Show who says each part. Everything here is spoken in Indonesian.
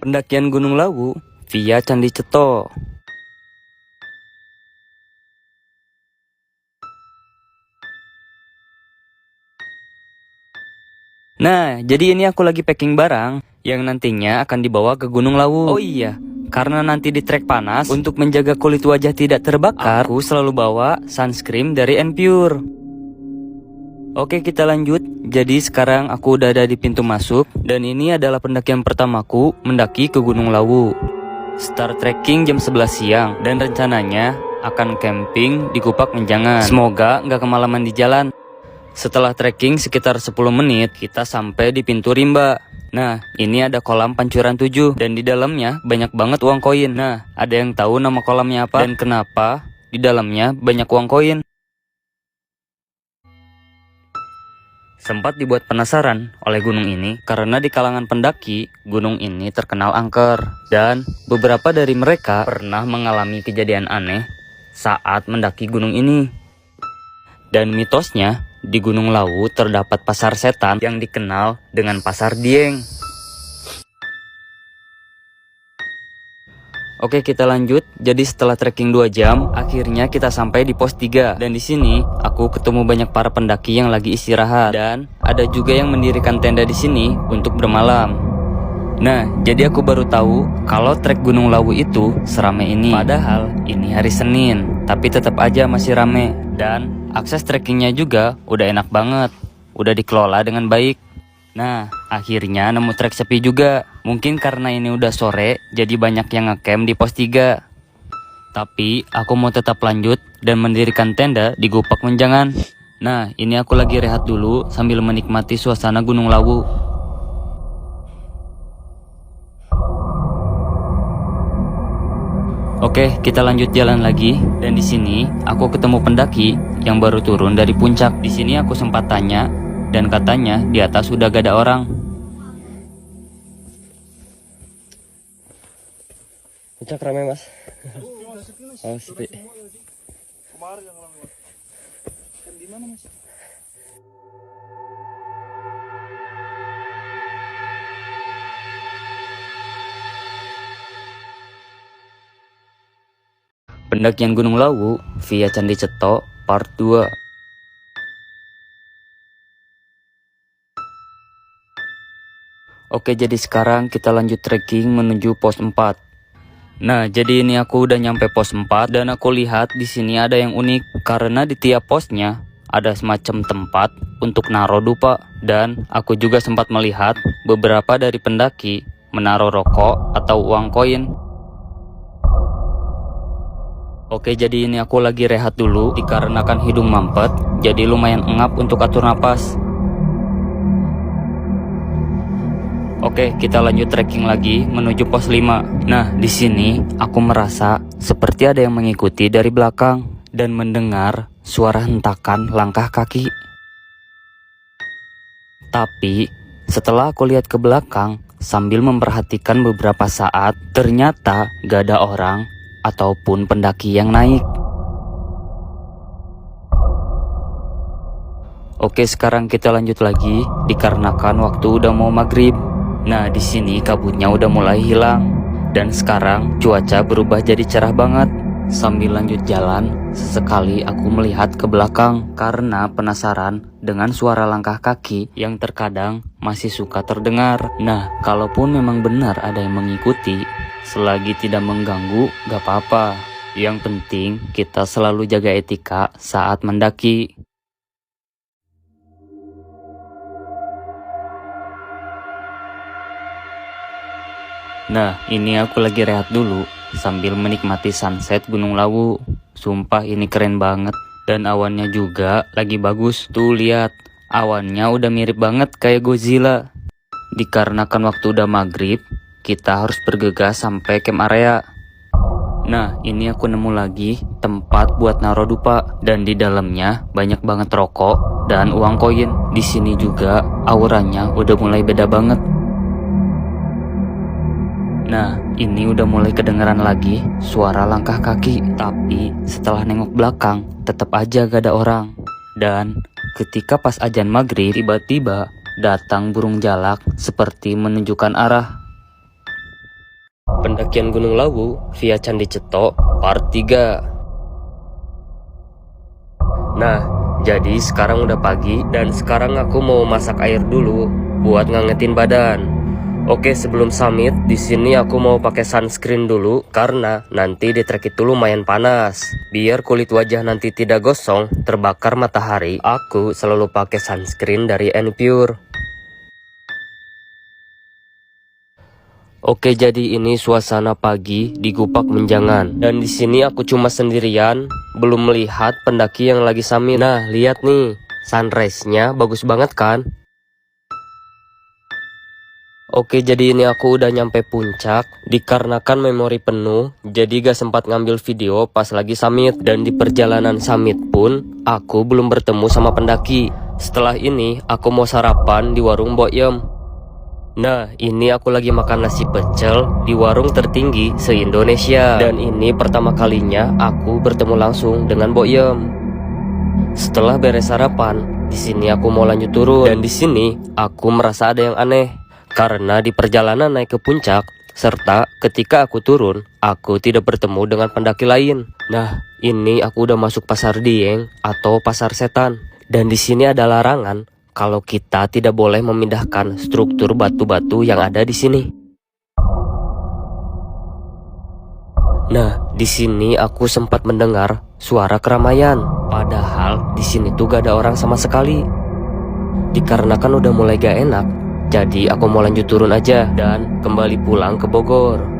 Speaker 1: Pendakian Gunung Lawu via Candi Ceto. Nah, jadi ini aku lagi packing barang yang nantinya akan dibawa ke Gunung Lawu. Oh iya, karena nanti di trek panas, untuk menjaga kulit wajah tidak terbakar, aku selalu bawa sunscreen dari Enpure. Oke, kita lanjut. Jadi sekarang aku udah ada di pintu masuk, dan ini adalah pendakian pertamaku mendaki ke Gunung Lawu. Start trekking jam 11 siang, dan rencananya akan camping di Kupak Menjangan. Semoga nggak kemalaman di jalan. Setelah trekking sekitar 10 menit, kita sampai di pintu rimba. Nah, ini ada kolam pancuran 7, dan di dalamnya banyak banget uang koin. Nah, ada yang tahu nama kolamnya apa dan kenapa di dalamnya banyak uang koin? Sempat dibuat penasaran oleh gunung ini karena di kalangan pendaki, gunung ini terkenal angker. Dan beberapa dari mereka pernah mengalami kejadian aneh saat mendaki gunung ini. Dan mitosnya, di Gunung Lawu terdapat pasar setan yang dikenal dengan Pasar Dieng. Oke, kita lanjut. Jadi setelah trekking 2 jam, akhirnya kita sampai di pos 3. Dan di sini aku ketemu banyak para pendaki yang lagi istirahat, dan ada juga yang mendirikan tenda di sini untuk bermalam. Nah, jadi aku baru tahu kalau trek Gunung Lawu itu seramai ini. Padahal ini hari Senin, tapi tetap aja masih rame. Dan akses trekkingnya juga udah enak banget, udah dikelola dengan baik. Nah, akhirnya nemu trek sepi juga. Mungkin karena ini udah sore, jadi banyak yang ngecamp di pos 3. Tapi aku mau tetap lanjut dan mendirikan tenda di Kupak Menjangan. Nah, ini aku lagi rehat dulu sambil menikmati suasana Gunung Lawu. Oke, kita lanjut jalan lagi. Dan di sini aku ketemu pendaki yang baru turun dari puncak. Di sini aku sempat tanya, dan katanya di atas udah gak ada orang.
Speaker 2: Puncak ramai, Mas. Oh, sepi.
Speaker 3: Kemarin yang ramai, Mas. Kan di mana, Mas?
Speaker 1: Pendakian Gunung Lawu via Candi Ceto part 2. Oke, jadi sekarang kita lanjut trekking menuju pos 4. Nah, jadi ini aku udah nyampe pos 4 dan aku lihat di sini ada yang unik karena di tiap posnya ada semacam tempat untuk naruh dupa, dan aku juga sempat melihat beberapa dari pendaki menaruh rokok atau uang koin. Oke, jadi ini aku lagi rehat dulu dikarenakan hidung mampet, jadi lumayan engap untuk atur napas. Oke, kita lanjut trekking lagi menuju pos 5. Nah, di sini aku merasa seperti ada yang mengikuti dari belakang dan mendengar suara hentakan langkah kaki. Tapi setelah aku lihat ke belakang sambil memperhatikan beberapa saat, ternyata gak ada orang ataupun pendaki yang naik. Oke, sekarang kita lanjut lagi dikarenakan waktu udah mau maghrib. Nah, di sini kabutnya udah mulai hilang dan sekarang cuaca berubah jadi cerah banget. Sambil lanjut jalan, sesekali aku melihat ke belakang karena penasaran dengan suara langkah kaki yang terkadang masih suka terdengar. Nah, kalaupun memang benar ada yang mengikuti, selagi tidak mengganggu, gak apa-apa. Yang penting kita selalu jaga etika saat mendaki. Nah, ini aku lagi rehat dulu sambil menikmati sunset Gunung Lawu. Sumpah ini keren banget, dan awannya juga lagi bagus. Tuh lihat, awannya udah mirip banget kayak Godzilla. Dikarenakan waktu udah maghrib, kita harus bergegas sampai camp area. Nah, ini aku nemu lagi tempat buat naruh dupa, dan di dalamnya banyak banget rokok dan uang koin. Di sini juga auranya udah mulai beda banget. Nah, ini udah mulai kedengeran lagi suara langkah kaki. Tapi setelah nengok belakang, tetap aja gak ada orang. Dan ketika pas azan maghrib, tiba-tiba datang burung jalak seperti menunjukkan arah.
Speaker 2: Pendakian Gunung Lawu via Candi Cetok part 3. Nah, jadi sekarang udah pagi dan sekarang aku mau masak air dulu buat ngangetin badan. Oke, sebelum summit di sini aku mau pakai sunscreen dulu karena nanti di trek itu lumayan panas. Biar kulit wajah nanti tidak gosong terbakar matahari, aku selalu pakai sunscreen dari Enpure. Oke, jadi ini suasana pagi di Gupak Menjangan dan di sini aku cuma sendirian, belum melihat pendaki yang lagi summit. Nah, lihat nih, sunrise-nya bagus banget kan? Oke, jadi ini aku udah nyampe puncak. Dikarenakan memori penuh, jadi gak sempat ngambil video pas lagi summit. Dan di perjalanan summit pun, aku belum bertemu sama pendaki. Setelah ini, aku mau sarapan di warung Boyem. Nah, ini aku lagi makan nasi pecel di warung tertinggi se-Indonesia. Dan ini pertama kalinya aku bertemu langsung dengan Boyem. Setelah beres sarapan, di sini aku mau lanjut turun. Dan di sini, aku merasa ada yang aneh. Karena di perjalanan naik ke puncak, serta ketika aku turun, aku tidak bertemu dengan pendaki lain. Nah, ini aku udah masuk pasar Dieng atau pasar setan. Dan di sini ada larangan kalau kita tidak boleh memindahkan struktur batu-batu yang ada di sini. Nah, di sini aku sempat mendengar suara keramaian. Padahal di sini tuh gak ada orang sama sekali. Dikarenakan udah mulai gak enak, jadi aku mau lanjut turun aja dan kembali pulang ke Bogor.